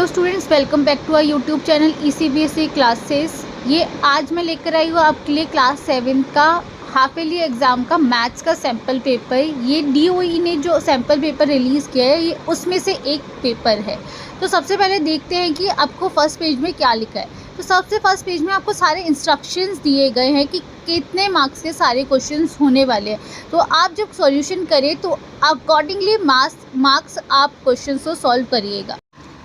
Students, welcome back to our YouTube channel ECBSE classes. ये आज मैं लेकर आई हूँ आपके लिए क्लास 7 का हाफ ईयरली एग्ज़ाम का मैथ्स का सैम्पल पेपर। ये DOE ने जो सैम्पल पेपर रिलीज़ किया है, ये उसमें से एक पेपर है। तो सबसे पहले देखते हैं कि आपको फर्स्ट पेज में क्या लिखा है। तो सबसे फर्स्ट पेज में आपको सारे इंस्ट्रक्शंस दिए गए हैं कि कितने मार्क्स के सारे क्वेश्चंस होने वाले हैं। तो आप जब सॉल्यूशन करें तो अकॉर्डिंगली मार्क्स आप क्वेश्चंस को सॉल्व करिएगा।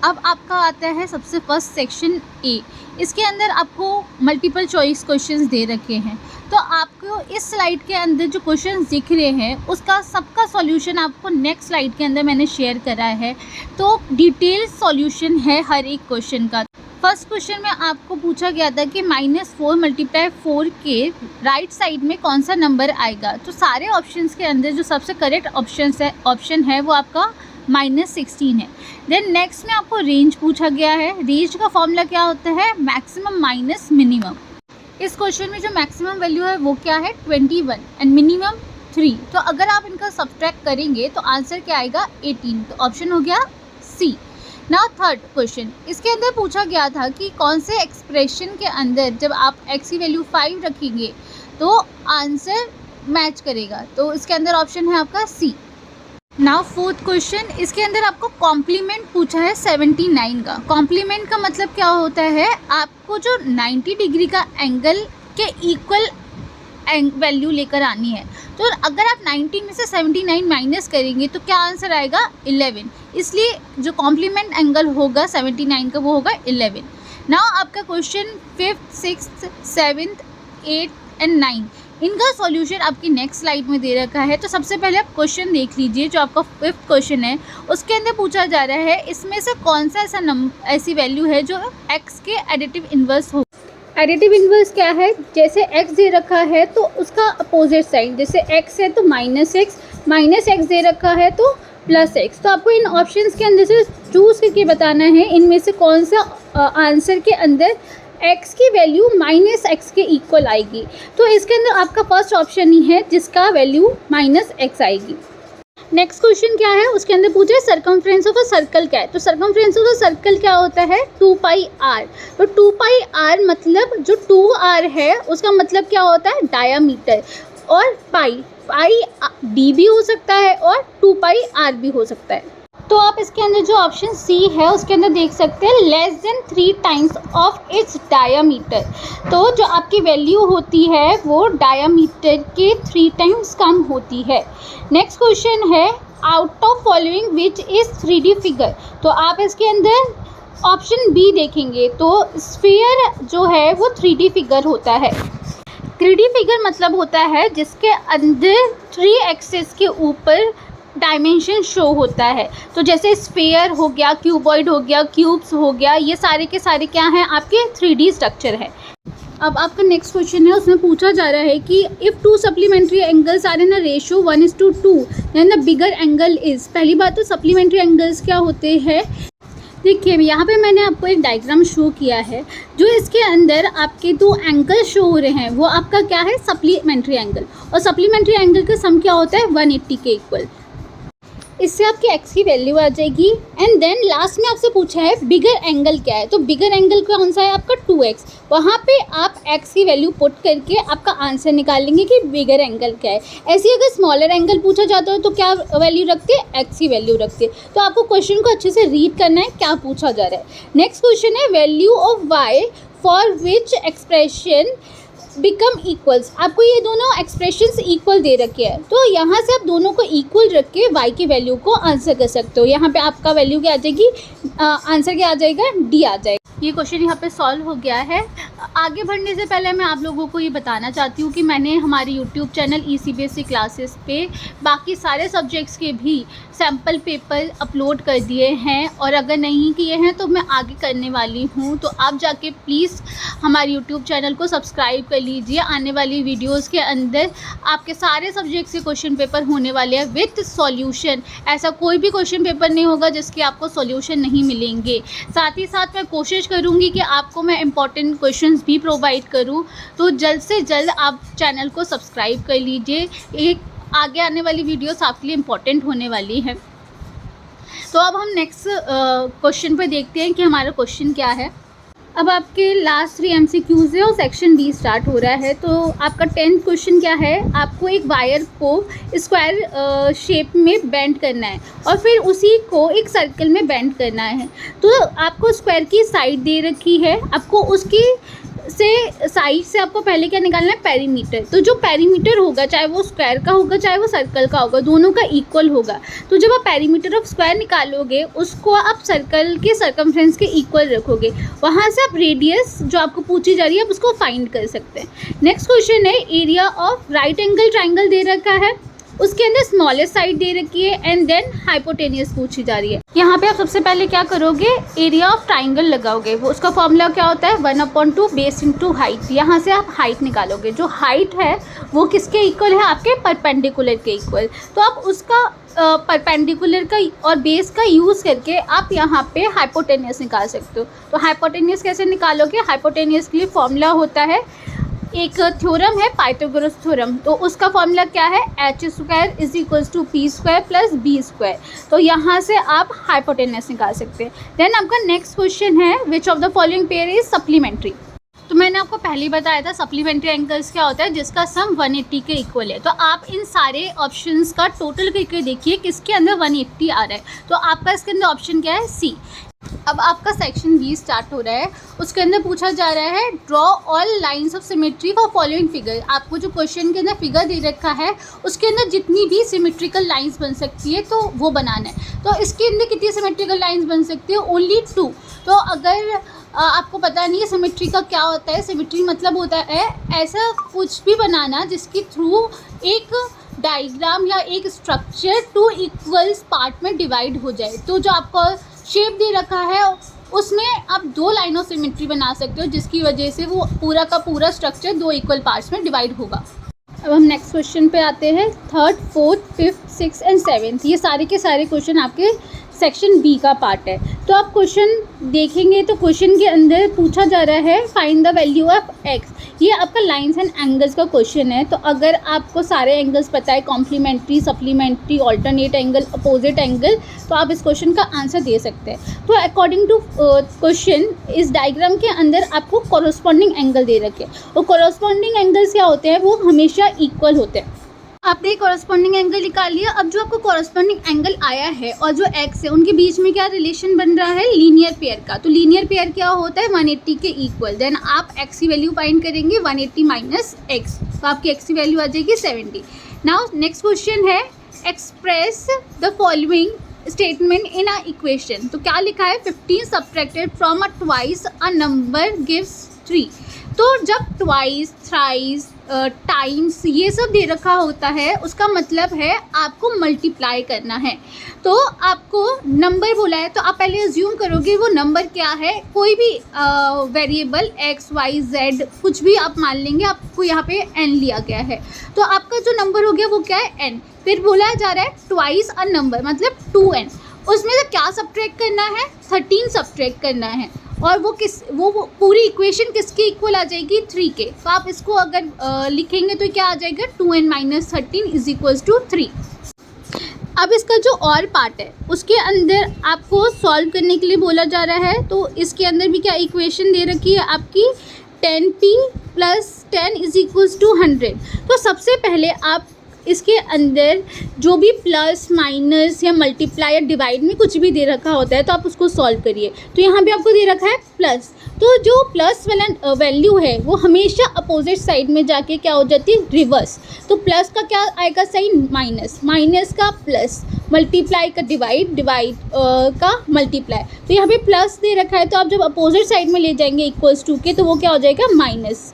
अब आपका आता है सबसे फर्स्ट सेक्शन ए। इसके अंदर आपको मल्टीपल चॉइस क्वेश्चंस दे रखे हैं। तो आपको इस स्लाइड के अंदर जो क्वेश्चंस दिख रहे हैं उसका सबका सॉल्यूशन आपको नेक्स्ट स्लाइड के अंदर मैंने शेयर करा है। तो डिटेल सॉल्यूशन है हर एक क्वेश्चन का। फर्स्ट क्वेश्चन में आपको पूछा गया था कि -4 × 4 के राइट साइड में कौन सा नंबर आएगा। तो सारे ऑप्शंस के अंदर जो सबसे करेक्ट ऑप्शन है वो आपका -16 है। देन नेक्स्ट में आपको रेंज पूछा गया है। रेंज का फॉर्मूला क्या होता है? Maximum minus minimum. इस क्वेश्चन में जो मैक्सिमम वैल्यू है वो क्या है? 21 एंड मिनिमम 3। तो अगर आप इनका सब्ट्रैक्ट करेंगे तो आंसर क्या आएगा? 18। तो ऑप्शन हो गया सी। नाउ थर्ड क्वेश्चन, इसके अंदर पूछा गया था कि कौन से एक्सप्रेशन के अंदर जब आप x की वैल्यू 5 रखेंगे तो आंसर मैच करेगा। तो इसके अंदर ऑप्शन है आपका सी। नाउ फोर्थ क्वेश्चन, इसके अंदर आपको कॉम्प्लीमेंट पूछा है 79 का। कॉम्प्लीमेंट का मतलब क्या होता है? आपको जो 90 डिग्री का एंगल के इक्वल वैल्यू लेकर आनी है। तो अगर आप 90 में से 79 माइनस करेंगे तो क्या आंसर आएगा? 11। इसलिए जो कॉम्प्लीमेंट एंगल होगा 79 का वो होगा 11। नाउ आपका question 5th 6th 7th 8th and 9, इनका सॉल्यूशन आपकी नेक्स्ट स्लाइड में दे रखा है। तो सबसे पहले आप क्वेश्चन देख लीजिए। जो आपका 5th क्वेश्चन है उसके अंदर पूछा जा रहा है इसमें से कौन सा ऐसी वैल्यू है जो x के एडिटिव इन्वर्स हो। एडिटिव इन्वर्स क्या है? जैसे x दे रखा है तो उसका अपोजिट साइन, जैसे x है तो -x दे रखा है तो +x। तो आपको इन ऑप्शंस के अंदर से चूज़ करके बताना है इनमें से कौन सा आंसर के अंदर x की वैल्यू -x के इक्वल आएगी। तो इसके अंदर आपका फर्स्ट ऑप्शन ही है जिसका वैल्यू -x आएगी। नेक्स्ट क्वेश्चन क्या है? उसके अंदर पूछा है सर्कमफ्रेंस ऑफ अ सर्कल क्या है। तो सर्कमफ्रेंस ऑफ अ सर्कल क्या होता है? 2πr। तो 2πr मतलब जो 2r है उसका मतलब क्या होता है? डायामीटर। और पाई d भी हो सकता है और 2πr भी हो सकता है। तो आप इसके अंदर जो ऑप्शन सी है उसके अंदर देख सकते हैं <3 टाइम्स ऑफ इट्स डायामीटर। तो जो आपकी वैल्यू होती है वो डायामीटर के 3 टाइम्स कम होती है। नेक्स्ट क्वेश्चन है out of following which is 3D figure. तो आप इसके अंदर ऑप्शन बी देखेंगे तो स्फीयर जो है वो 3D फिगर होता है। 3D फिगर मतलब होता है जिसके अंदर 3 एक्सिस के ऊपर डायमेंशन शो होता है। तो जैसे स्फीयर हो गया, क्यूबॉइड हो गया, क्यूब्स हो गया, ये सारे के सारे क्या हैं? आपके 3D स्ट्रक्चर है। अब आपका नेक्स्ट क्वेश्चन है उसमें पूछा जा रहा है कि if 2 supplementary angles are in a ratio 1:2 then the bigger angle is. पहली बात तो सप्लीमेंट्री एंगल्स क्या होते हैं? देखिए यहाँ पे मैंने आपको एक डायग्राम शो किया है। जो इसके अंदर आपके 2 एंगल शो हो रहे हैं वो आपका क्या है? Supplementary angle. और सप्लीमेंट्री एंगल का सम क्या होता है? 180 के इक्वल। इससे आपकी x की वैल्यू आ जाएगी। एंड देन लास्ट में आपसे पूछा है बिगर एंगल क्या है। तो बिगर एंगल कौन सा है? आपका 2x। वहाँ पे आप x की वैल्यू पुट करके आपका आंसर निकालेंगे कि बिगर एंगल क्या है। ऐसे ही अगर स्मॉलर एंगल पूछा जाता है तो क्या वैल्यू रखते हैं? x की वैल्यू रखते हैं। तो आपको क्वेश्चन को अच्छे से रीड करना है क्या पूछा जा रहा है। नेक्स्ट क्वेश्चन है value of y for which expression become equals. आपको ये दोनों एक्सप्रेशंस इक्वल दे रखे हैं। तो यहाँ से आप दोनों को इक्वल रख के y की वैल्यू को आंसर कर सकते हो। यहाँ पे आपका वैल्यू क्या आ जाएगी? आंसर क्या आ जाएगा? डी आ जाएगा। ये क्वेश्चन यहाँ पे सॉल्व हो गया है। आगे बढ़ने से पहले मैं आप लोगों को ये बताना चाहती हूँ कि मैंने हमारे यूट्यूब चैनल ECBSE क्लासेस पे बाकी सारे सब्जेक्ट्स के भी सैम्पल पेपर अपलोड कर दिए हैं। और अगर नहीं किए हैं तो मैं आगे करने वाली हूँ। तो आप जाके प्लीज़ हमारे यूट्यूब चैनल को सब्सक्राइब कर लीजिए। आने वाली वीडियोज़ के अंदर आपके सारे सब्जेक्ट्स के क्वेश्चन पेपर होने वाले हैं विथ सॉल्यूशन। ऐसा कोई भी क्वेश्चन पेपर नहीं होगा जिसके आपको सॉल्यूशन नहीं मिलेंगे। साथ ही साथ मैं कोशिश करूँगी कि आपको मैं इंपॉर्टेंट क्वेश्चंस भी प्रोवाइड करूँ। तो जल्द से जल्द आप चैनल को सब्सक्राइब कर लीजिए। एक आगे आने वाली वीडियोस आपके लिए इम्पॉर्टेंट होने वाली है। तो अब हम नेक्स्ट क्वेश्चन पे देखते हैं कि हमारा क्वेश्चन क्या है। अब आपके लास्ट 3 MCQs है और सेक्शन बी स्टार्ट हो रहा है। तो आपका 10th क्वेश्चन क्या है, आपको एक वायर को स्क्वायर शेप में बेंड करना है और फिर उसी को एक सर्कल में बेंड करना है। तो आपको स्क्वायर की साइड दे रखी है, आपको उसकी साइड से आपको पहले क्या निकालना है, पेरीमीटर। तो जो पेरीमीटर होगा, चाहे वो स्क्वायर का होगा चाहे वो सर्कल का होगा, दोनों का इक्वल होगा। तो जब आप पेरीमीटर ऑफ स्क्वायर निकालोगे उसको आप सर्कल के सर्कमफ्रेंस के इक्वल रखोगे, वहाँ से आप रेडियस जो आपको पूछी जा रही है आप उसको फाइंड कर सकते हैं। नेक्स्ट क्वेश्चन है, area of right angle triangle दे रखा है, उसके अंदर स्मॉलेस्ट साइड दे रखी है एंड देन हाइपोटेनियस पूछी जा रही है। यहाँ पे आप सबसे पहले क्या करोगे, एरिया ऑफ ट्राइंगल लगाओगे। वो उसका फॉर्मूला क्या होता है, 1/2 बेस इंटू हाइट। यहाँ से आप हाइट निकालोगे, जो हाइट है वो किसके इक्वल है, आपके परपेंडिकुलर के इक्वल। तो आप उसका परपेंडिकुलर का और बेस का यूज़ करके आप यहाँ पे हाइपोटेनियस निकाल सकते हो। तो हाइपोटेनियस कैसे निकालोगे, हाइपोटेनियस के लिए फॉर्मूला होता है, एक थ्योरम है पाइथागोरस थ्योरम। तो उसका फॉर्मूला क्या है, h² = p² + b²। तो यहाँ से आप हाइपोटेनस निकाल सकते हैं। देन आपका नेक्स्ट क्वेश्चन है, which of the following pair is supplementary. तो मैंने आपको पहले ही बताया था सप्लीमेंट्री एंगल्स क्या होता है, जिसका सम 180 के इक्वल है। तो आप इन सारे ऑप्शंस का टोटल करके देखिए किसके अंदर 180 आ रहा है। तो आपका इसके अंदर ऑप्शन क्या है, सी। अब आपका सेक्शन बी स्टार्ट हो रहा है, उसके अंदर पूछा जा रहा है, draw all lines of symmetry for following figure. आपको जो क्वेश्चन के अंदर फिगर दे रखा है उसके अंदर जितनी भी सिमेट्रिकल लाइंस बन सकती है तो वो बनाना है। तो इसके अंदर कितनी सिमेट्रिकल लाइंस बन सकती है, ओनली 2। तो अगर आपको पता नहीं है सिमेट्री का क्या होता है, सिमेट्री मतलब होता है ऐसा कुछ भी बनाना जिसके थ्रू एक डायग्राम या एक स्ट्रक्चर 2 इक्वल पार्ट में डिवाइड हो जाए। तो जो आपको शेप दे रखा है उसमें आप 2 लाइन ऑफ सिमेट्री बना सकते हो, जिसकी वजह से वो पूरा का पूरा स्ट्रक्चर 2 इक्वल पार्ट्स में डिवाइड होगा। अब हम नेक्स्ट क्वेश्चन पे आते हैं। 3rd, 4th, 5th, 6th and 7th ये सारे के सारे क्वेश्चन आपके सेक्शन बी का पार्ट है। तो आप क्वेश्चन देखेंगे तो क्वेश्चन के अंदर पूछा जा रहा है, find the value of X. ये आपका लाइंस एंड एंगल्स का क्वेश्चन है। तो अगर आपको सारे एंगल्स पता है, complementary, supplementary, alternate angle, opposite angle, तो आप इस क्वेश्चन का आंसर दे सकते हैं। तो अकॉर्डिंग टू क्वेश्चन इस डायग्राम के अंदर आपको कॉरस्पॉन्डिंग एंगल दे रखे हैं, और कॉरस्पॉन्डिंग एंगल्स क्या होते हैं, वो हमेशा इक्वल होते हैं। आपने कॉरस्पॉन्डिंग एंगल निकाल लिया। अब जो आपको कॉरस्पॉन्डिंग एंगल आया है और जो एक्स है उनके बीच में क्या रिलेशन बन रहा है, लीनियर पेयर का। तो लीनियर पेयर क्या होता है, 180 के इक्वल। देन आप एक्स की वैल्यू फाइंड करेंगे, 180 माइनस एक्स, तो आपकी एक्स की वैल्यू आ जाएगी 70। नाउ नेक्स्ट क्वेश्चन है, express the following statement in a equation. तो क्या लिखा है, 15 subtracted from a twice a number gives 3। तो जब ट्वाइस, थ्राइस, टाइम्स ये सब दे रखा होता है उसका मतलब है आपको मल्टीप्लाई करना है। तो आपको नंबर बोला है तो आप पहले अज्यूम करोगे वो नंबर क्या है, कोई भी वेरिएबल x, y, z कुछ भी आप मान लेंगे। आपको यहाँ पे n लिया गया है, तो आपका जो नंबर हो गया वो क्या है, n। फिर बोला जा रहा है ट्वाइस अ नंबर मतलब 2n, उसमें से क्या सब्ट्रैक्ट करना है, 13 सब्ट्रैक्ट करना है। और वो पूरी इक्वेशन किसके इक्वल आ जाएगी, 3 के। तो आप इसको अगर लिखेंगे तो क्या आ जाएगा, 2n - 13 = 3। अब इसका जो और पार्ट है उसके अंदर आपको सॉल्व करने के लिए बोला जा रहा है। तो इसके अंदर भी क्या इक्वेशन दे रखी है आपकी, 10p + 10 = 100। तो सबसे पहले आप इसके अंदर जो भी प्लस, माइनस या मल्टीप्लाई या डिवाइड में कुछ भी दे रखा होता है तो आप उसको सॉल्व करिए। तो यहाँ पे आपको दे रखा है प्लस, तो जो प्लस वाला वैल्यू है वो हमेशा अपोजिट साइड में जाके क्या हो जाती है, रिवर्स। तो प्लस का क्या आएगा साइन, माइनस, माइनस का प्लस, मल्टीप्लाई का डिवाइड, डिवाइड का मल्टीप्लाई। तो यहाँ पे प्लस दे रखा है तो आप जब अपोजिट साइड में ले जाएंगे इक्वल्स टू के, तो वो क्या हो जाएगा, माइनस।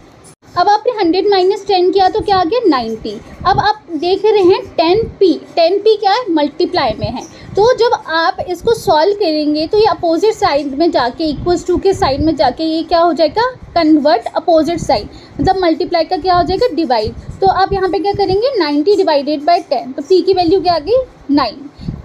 अब आपने 100 - 10 किया तो क्या आ गया, 90। अब आप देख रहे हैं 10p क्या है, मल्टीप्लाई में है। तो जब आप इसको सॉल्व करेंगे तो ये अपोजिट साइड में जाके, इक्वल्स टू के साइड में जाके ये क्या हो जाएगा, कन्वर्ट अपोजिट साइड, मतलब मल्टीप्लाई का क्या हो जाएगा, डिवाइड। तो आप यहाँ पे क्या करेंगे, 90 / 10, तो p की वैल्यू क्या आ गई, 9।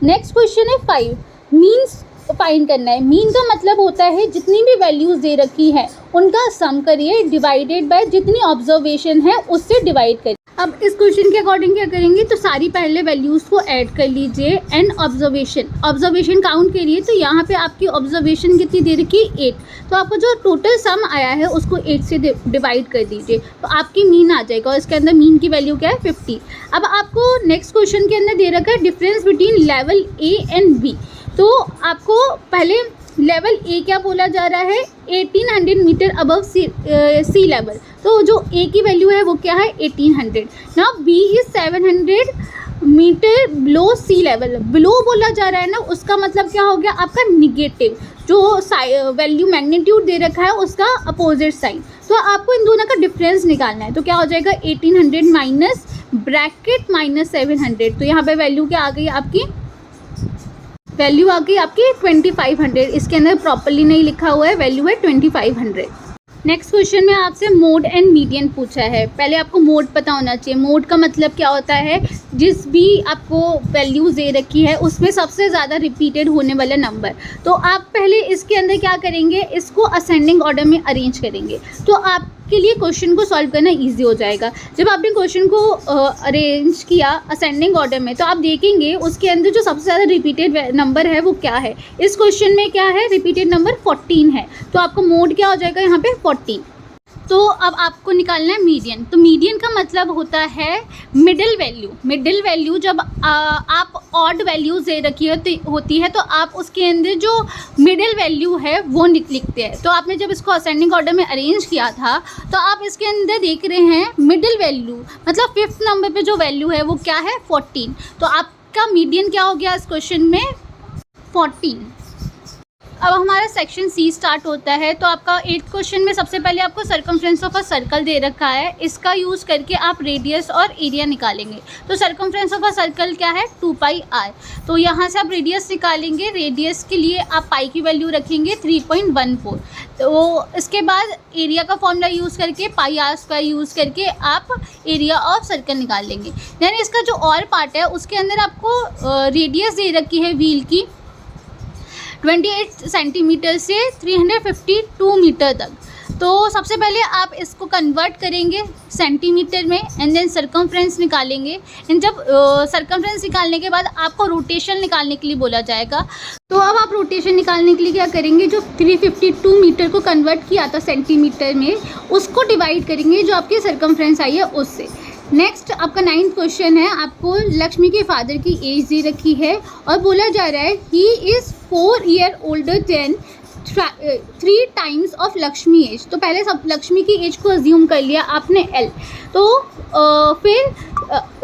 नेक्स्ट क्वेश्चन है 5, मीन्स फाइंड करना है। मीन का मतलब होता है जितनी भी वैल्यूज़ दे रखी है उनका सम करिए, डिवाइडेड बाय जितनी ऑब्जर्वेशन है उससे डिवाइड करिए। अब इस क्वेश्चन के अकॉर्डिंग क्या करेंगे, तो सारी पहले वैल्यूज़ को ऐड कर लीजिए एंड ऑब्जर्वेशन काउंट करिए। तो यहाँ पे आपकी ऑब्जर्वेशन कितनी दे रखी, 8। तो आपको जो टोटल सम आया है उसको 8 से डिवाइड कर दीजिए, तो आपकी मीन आ जाएगा और इसके अंदर मीन की वैल्यू क्या है, 50। अब आपको नेक्स्ट क्वेश्चन के अंदर दे रखा है difference between level A and B. तो आपको पहले लेवल ए क्या बोला जा रहा है, 1800 मीटर अबव सी लेवल। तो जो ए की वैल्यू है वो क्या है, 1800। Now B is 700 metre below sea level. Below बोला जा रहा है ना, उसका मतलब क्या हो गया आपका निगेटिव। जो वैल्यू मैग्नीट्यूड दे रखा है उसका अपोजिट साइन। तो आपको इन दोनों का डिफरेंस निकालना है। तो क्या हो जाएगा, 1800 माइनस ब्रैकेट माइनस 700। तो यहाँ पे वैल्यू क्या आ गई आपकी, वैल्यू आ गई आपकी 2500। इसके अंदर प्रॉपरली नहीं लिखा हुआ है, वैल्यू है 2500। नेक्स्ट क्वेश्चन में आपसे मोड एंड मीडियन पूछा है। पहले आपको मोड पता होना चाहिए। मोड का मतलब क्या होता है, जिस भी आपको वैल्यूज़ दे रखी है उसमें सबसे ज़्यादा रिपीटेड होने वाला नंबर। तो आप पहले इसके अंदर क्या करेंगे, इसको असेंडिंग ऑर्डर में अरेंज करेंगे, तो आपके लिए क्वेश्चन को सॉल्व करना ईजी हो जाएगा। जब आपने क्वेश्चन को अरेंज किया असेंडिंग ऑर्डर में, तो आप देखेंगे उसके अंदर जो सबसे ज़्यादा रिपीटेड नंबर है वो क्या है। इस क्वेश्चन में क्या है, रिपीटेड नंबर 14 है। तो आपका मोड क्या हो जाएगा यहाँ पे, 14। तो अब आपको निकालना है मीडियन। तो मीडियन का मतलब होता है मिडिल वैल्यू। मिडिल वैल्यू जब आप ऑड वैल्यूज दे रखी होती है तो आप उसके अंदर जो मिडिल वैल्यू है वो लिखते हैं। तो आपने जब इसको असेंडिंग ऑर्डर में अरेंज किया था तो आप इसके अंदर देख रहे हैं मिडिल वैल्यू, मतलब 5th नंबर पे जो वैल्यू है वो क्या है, 14। तो आपका मीडियन क्या हो गया इस क्वेश्चन में, 14। अब हमारा सेक्शन सी स्टार्ट होता है। तो आपका 8th क्वेश्चन में सबसे पहले आपको सर्कमफ्रेंस ऑफ अ सर्कल दे रखा है। इसका यूज़ करके आप रेडियस और एरिया निकालेंगे। तो सर्कमफ्रेंस ऑफ अ सर्कल क्या है, 2πr। तो यहाँ से आप रेडियस निकालेंगे। रेडियस के लिए आप पाई की वैल्यू रखेंगे 3.14। तो इसके बाद एरिया का फॉर्मूला यूज़ करके πr² यूज़ करके आप एरिया ऑफ सर्कल निकाल लेंगे। यानी इसका जो और पार्ट है उसके अंदर आपको रेडियस दे रखी है व्हील की 28 सेंटीमीटर से 352 मीटर तक। तो सबसे पहले आप इसको कन्वर्ट करेंगे सेंटीमीटर में एंड देन सर्कमफ्रेंस निकालेंगे। एंड जब सर्कमफ्रेंस निकालने के बाद आपको रोटेशन निकालने के लिए बोला जाएगा। तो अब आप रोटेशन निकालने के लिए क्या करेंगे, जो 352 मीटर को कन्वर्ट किया था सेंटीमीटर में उसको डिवाइड करेंगे जो आपकी सर्कमफ्रेंस आई है उससे। नेक्स्ट आपका 9th क्वेश्चन है। आपको लक्ष्मी के फादर की एज दे रखी है और बोला जा रहा है he is 4 year older than 3 times of Lakshmi age. तो पहले सब लक्ष्मी की एज को अज्यूम कर लिया आपने L। तो फिर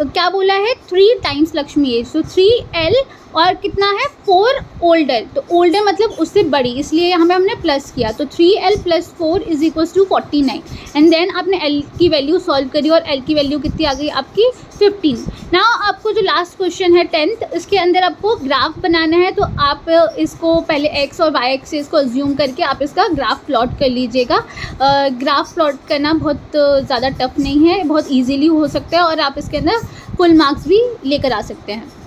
क्या बोला है, 3 टाइम्स लक्ष्मी एज। तो 3L और कितना है, 4 ओल्डर। तो ओल्डर मतलब उससे बड़ी, इसलिए हमें हमने प्लस किया। तो 3L + 4 = 49। एंड देन आपने L की वैल्यू सॉल्व करी और L की वैल्यू कितनी आ गई आपकी, 15। नाउ आपको जो लास्ट क्वेश्चन है 10th, इसके अंदर आपको ग्राफ बनाना है। तो आप इसको पहले x और y एक्सिस को अज्यूम करके आप इसका ग्राफ प्लॉट कर लीजिएगा। ग्राफ प्लॉट करना बहुत ज़्यादा टफ नहीं है, बहुत ईजीली हो सकता है और आप इसके अंदर फुल मार्क्स भी लेकर आ सकते हैं।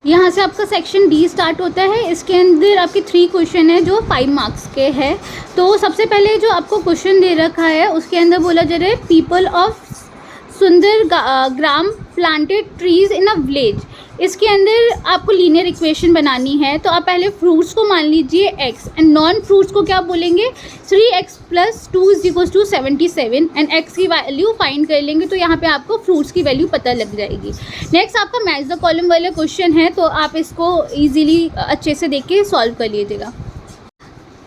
यहाँ से आपका सेक्शन डी स्टार्ट होता है। इसके अंदर आपके 3 क्वेश्चन है जो 5 मार्क्स के हैं। तो सबसे पहले जो आपको क्वेश्चन दे रखा है उसके अंदर बोला जा रहा है people of Sundargram planted trees in a village. इसके अंदर आपको लीनियर इक्वेशन बनानी है। तो आप पहले फ्रूट्स को मान लीजिए x एंड नॉन फ्रूट्स को क्या बोलेंगे, 3x + 2 = 77 एंड x की वैल्यू फाइंड कर लेंगे। तो यहाँ पे आपको फ्रूट्स की वैल्यू पता लग जाएगी। नेक्स्ट आपका मैच द कॉलम वाला क्वेश्चन है। तो आप इसको ईजिली अच्छे से देख के सॉल्व कर लीजिएगा।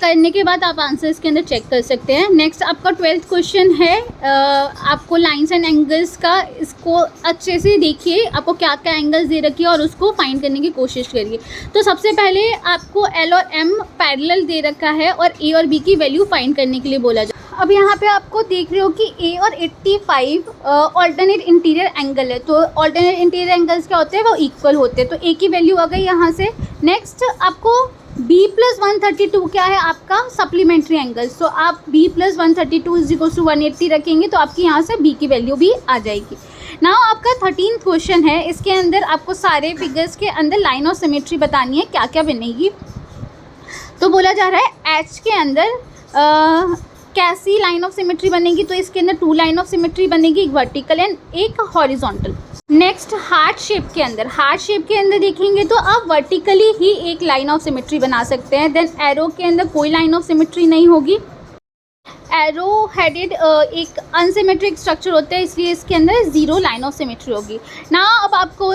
करने के बाद आप आंसर इसके अंदर चेक कर सकते हैं। नेक्स्ट आपका 12th क्वेश्चन है। आपको लाइंस एंड एंगल्स का, इसको अच्छे से देखिए, आपको क्या क्या एंगल्स दे रखी है और उसको फाइंड करने की कोशिश करिए। तो सबसे पहले आपको L और M पैरेलल दे रखा है और A और B की वैल्यू फाइंड करने के लिए बोला जाए। अब यहाँ पे आपको देख रहे हो कि ए और 85 ऑल्टरनेट इंटीरियर एंगल है। तो ऑल्टरनेट इंटीरियर एंगल्स क्या होते हैं, वो इक्वल होते हैं। तो ए की वैल्यू आ गई यहाँ से। नेक्स्ट आपको b + 132 क्या है, आपका सप्लीमेंट्री एंगल। तो आप b + 132 = 180 रखेंगे तो आपकी यहाँ से b की वैल्यू भी आ जाएगी। नाउ आपका 13th क्वेश्चन है। इसके अंदर आपको सारे फिगर्स के अंदर लाइन ऑफ सिमेट्री बतानी है, क्या क्या बनेगी। तो बोला जा रहा है एच के अंदर कैसी लाइन ऑफ सिमेट्री बनेगी। तो इसके अंदर 2 लाइन ऑफ सिमेट्री बनेगी, एक वर्टिकल एंड एक हॉरिजॉन्टल। नेक्स्ट हार्ट शेप के अंदर देखेंगे तो आप वर्टिकली ही एक लाइन ऑफ सिमेट्री बना सकते हैं। देन एरो के अंदर कोई लाइन ऑफ सिमेट्री नहीं होगी। एरो हेडेड एक अनसिमेट्रिक स्ट्रक्चर होता है, इसलिए इसके अंदर 0 लाइन ऑफ सिमेट्री होगी ना। अब आपको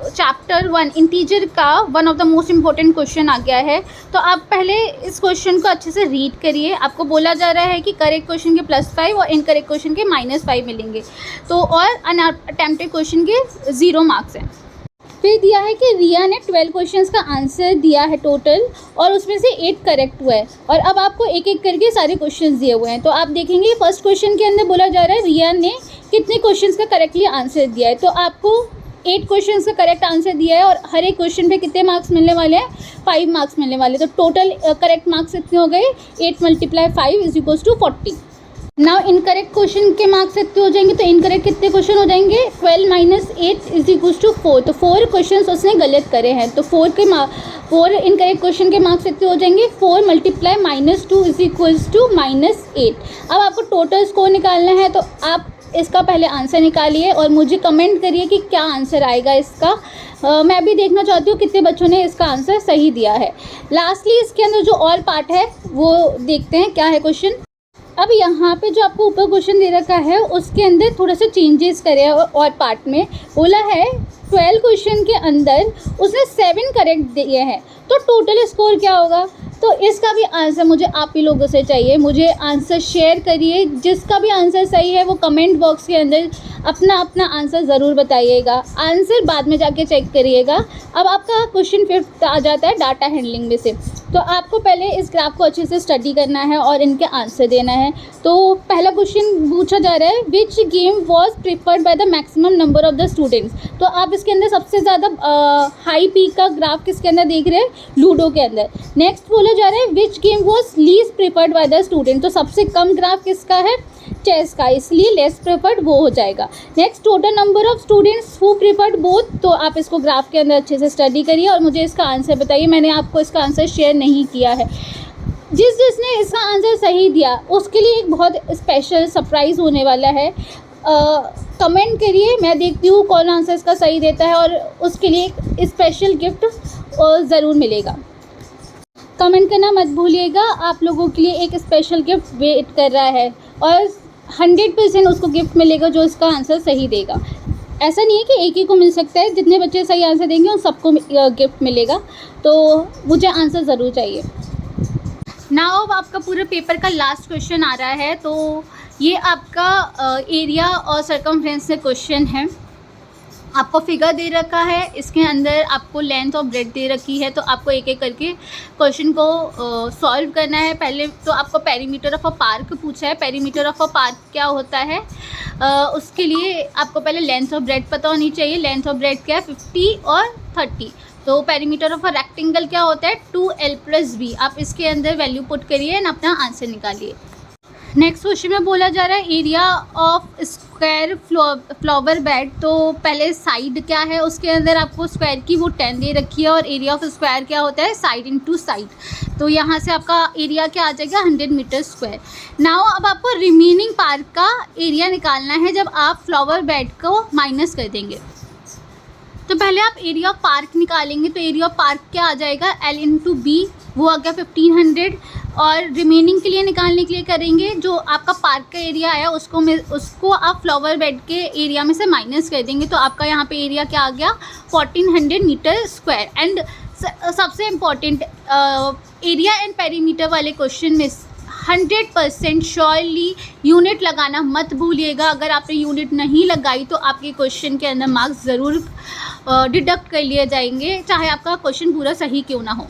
चैप्टर 1 इंटीजर का one of the most important question आ गया है। तो आप पहले इस क्वेश्चन को अच्छे से रीड करिए। आपको बोला जा रहा है कि करेक्ट क्वेश्चन के +5 और इनकरेक्ट क्वेश्चन के -5 मिलेंगे। तो और अनअटेम्प्टेड क्वेश्चन के 0 मार्क्स हैं। फिर दिया है कि रिया ने 12 क्वेश्चंस का आंसर दिया है टोटल, और उसमें से 8 करेक्ट हुआ है। और अब आपको एक एक करके सारे क्वेश्चंस दिए हुए हैं। तो आप देखेंगे फर्स्ट क्वेश्चन के अंदर बोला जा रहा है रिया ने कितने क्वेश्चंस का करेक्टली आंसर दिया है। तो आपको 8 क्वेश्चंस का करेक्ट आंसर दिया है और हर एक क्वेश्चन पे कितने मार्क्स मिलने वाले हैं, 5 मार्क्स मिलने वाले। तो टोटल करेक्ट मार्क्स कितने हो गए, 8 × 5 = 40। नाउ इनकरेक्ट क्वेश्चन के मार्क्स कितने हो जाएंगे। तो इनकरेक्ट कितने क्वेश्चन हो जाएंगे, 12 - 8 = 4। तो 4 क्वेश्चन उसने गलत करे हैं। तो 4 इनकरेक्ट क्वेश्चन के मार्क्स कितने हो जाएंगे, 4 × -2 = -8। अब आपको टोटल स्कोर निकालना है। तो आप इसका पहले आंसर निकालिए और मुझे कमेंट करिए कि क्या आंसर आएगा इसका। मैं भी देखना चाहती हूँ कितने बच्चों ने इसका आंसर सही दिया है। लास्टली इसके अंदर जो और पार्ट है वो देखते हैं क्या है क्वेश्चन। अब यहाँ पे जो आपको ऊपर क्वेश्चन दे रखा है उसके अंदर थोड़ा सा चेंजेस करे और पार्ट में बोला है 12 क्वेश्चन के अंदर उसने 7 करेक्ट दिए हैं। तो टोटल स्कोर क्या होगा। तो इसका भी आंसर मुझे आप ही लोगों से चाहिए। मुझे आंसर शेयर करिए। जिसका भी आंसर सही है वो कमेंट बॉक्स के अंदर अपना अपना आंसर ज़रूर बताइएगा। आंसर बाद में जाके चेक करिएगा। अब आपका क्वेश्चन 5th आ जाता है डाटा हैंडलिंग में से। तो आपको पहले इस ग्राफ को अच्छे से स्टडी करना है और इनके आंसर देना है। तो पहला क्वेश्चन पूछा जा रहा है which game was preferred by the maximum number of the students. तो आप इसके अंदर सबसे ज़्यादा हाई पीक का ग्राफ किसके अंदर देख रहे हैं, लूडो के अंदर। नेक्स्ट बोला जा रहा है which game was least preferred by the student. तो सबसे कम ग्राफ किसका है, चेस का, इसलिए लेस प्रेफर्ड वो हो जाएगा। Next total number of students who preferred both. तो आप इसको ग्राफ के अंदर अच्छे से स्टडी करिए और मुझे इसका आंसर बताइए। मैंने आपको इसका आंसर शेयर नहीं किया है। जिसने इसका आंसर सही दिया उसके लिए एक बहुत स्पेशल सरप्राइज़ होने वाला है। कमेंट करिए, मैं देखती हूँ कौन आंसर इसका सही देता है और उसके लिए एक स्पेशल गिफ्ट ज़रूर मिलेगा। कमेंट करना मत भूलिएगा। आप लोगों के लिए एक स्पेशल गिफ्ट वेट कर रहा है और 100% उसको गिफ्ट मिलेगा जो इसका आंसर सही देगा। ऐसा नहीं है कि एक ही को मिल सकता है, जितने बच्चे सही आंसर देंगे उन सबको गिफ्ट मिलेगा। तो मुझे आंसर ज़रूर चाहिए। नाउ अब आपका पूरा पेपर का लास्ट क्वेश्चन आ रहा है। तो ये आपका एरिया और सर्कमफ्रेंस से क्वेश्चन है। आपको फिगर दे रखा है, इसके अंदर आपको लेंथ और ब्रेड्थ दे रखी है। तो आपको एक एक करके क्वेश्चन को सॉल्व करना है। पहले तो आपको पेरीमीटर ऑफ अ पार्क पूछा है। पेरीमीटर ऑफ अ पार्क क्या होता है, उसके लिए आपको पहले लेंथ और ब्रेड्थ पता होनी चाहिए। लेंथ और ब्रेड्थ क्या है, 50 और 30। तो पेरीमीटर ऑफ अ रेक्टेंगल क्या होता है, 2l + b। आप इसके अंदर वैल्यू पुट करिए एंड अपना आंसर निकालिए। नेक्स्ट क्वेश्चन में बोला जा रहा है area of square flower bed. तो पहले साइड क्या है, उसके अंदर आपको स्क्वायर की वो 10 दे रखी है और एरिया ऑफ स्क्वायर क्या होता है, साइड इनटू साइड। तो यहाँ से आपका एरिया क्या आ जाएगा, 100 मीटर स्क्वायर। नाउ अब आपको रिमेनिंग पार्ट का एरिया निकालना है जब आप फ्लावर बेड को माइनस कर देंगे। तो पहले आप एरिया ऑफ पार्क निकालेंगे। तो एरिया ऑफ पार्क क्या आ जाएगा, l × b, वो आ गया 1500। और रिमेनिंग के लिए निकालने के लिए करेंगे जो आपका पार्क का एरिया आया उसको आप फ्लावर बेड के एरिया में से माइनस कर देंगे। तो आपका यहाँ पे एरिया क्या आ गया, 1400 मीटर स्क्वायर। एंड सबसे इम्पॉर्टेंट एरिया एंड पेरीमीटर वाले क्वेश्चन में 100% श्योरली यूनिट लगाना मत भूलिएगा। अगर आपने यूनिट नहीं लगाई तो आपके क्वेश्चन के अंदर मार्क्स ज़रूर डिडक्ट कर लिए जाएंगे, चाहे आपका क्वेश्चन पूरा सही क्यों ना हो।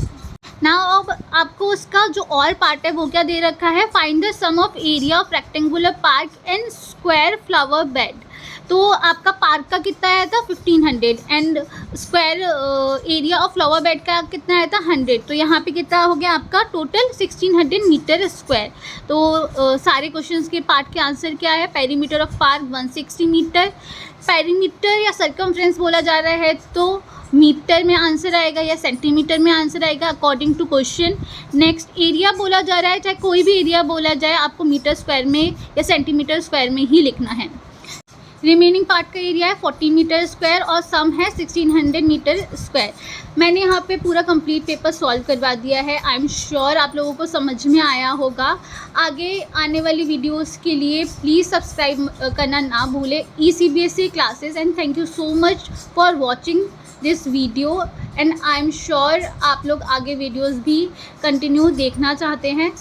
नाउ अब आपको उसका जो और पार्ट है वो क्या दे रखा है, find the sum of area of rectangular park and square flower bed. तो आपका पार्क का कितना आया था 1500 and square area of flower bed का कितना आया था 100। तो यहाँ पे कितना हो गया आपका टोटल 1600 मीटर स्क्वायर। तो सारे क्वेश्चंस के पार्ट के आंसर क्या है, perimeter of park 160 metre. Perimeter या सर्कमफ्रेंस बोला जा रहा है तो मीटर में आंसर आएगा या सेंटीमीटर में आंसर आएगा according to question. Next area बोला जा रहा है, चाहे कोई भी एरिया बोला जाए आपको मीटर स्क्वायर में या सेंटीमीटर स्क्वायर में ही लिखना है। रिमेनिंग पार्ट का एरिया है 40 मीटर स्क्वायर और सम है 1600 मीटर स्क्वायर। मैंने यहाँ पे पूरा कंप्लीट पेपर सॉल्व करवा दिया है। आई एम श्योर आप लोगों को समझ में आया होगा। आगे आने वाली वीडियोस के लिए प्लीज़ सब्सक्राइब करना ना भूलें ECBSE classes. And thank you so much for watching this video and I am sure आप लोग आगे वीडियोस भी कंटिन्यू देखना चाहते हैं।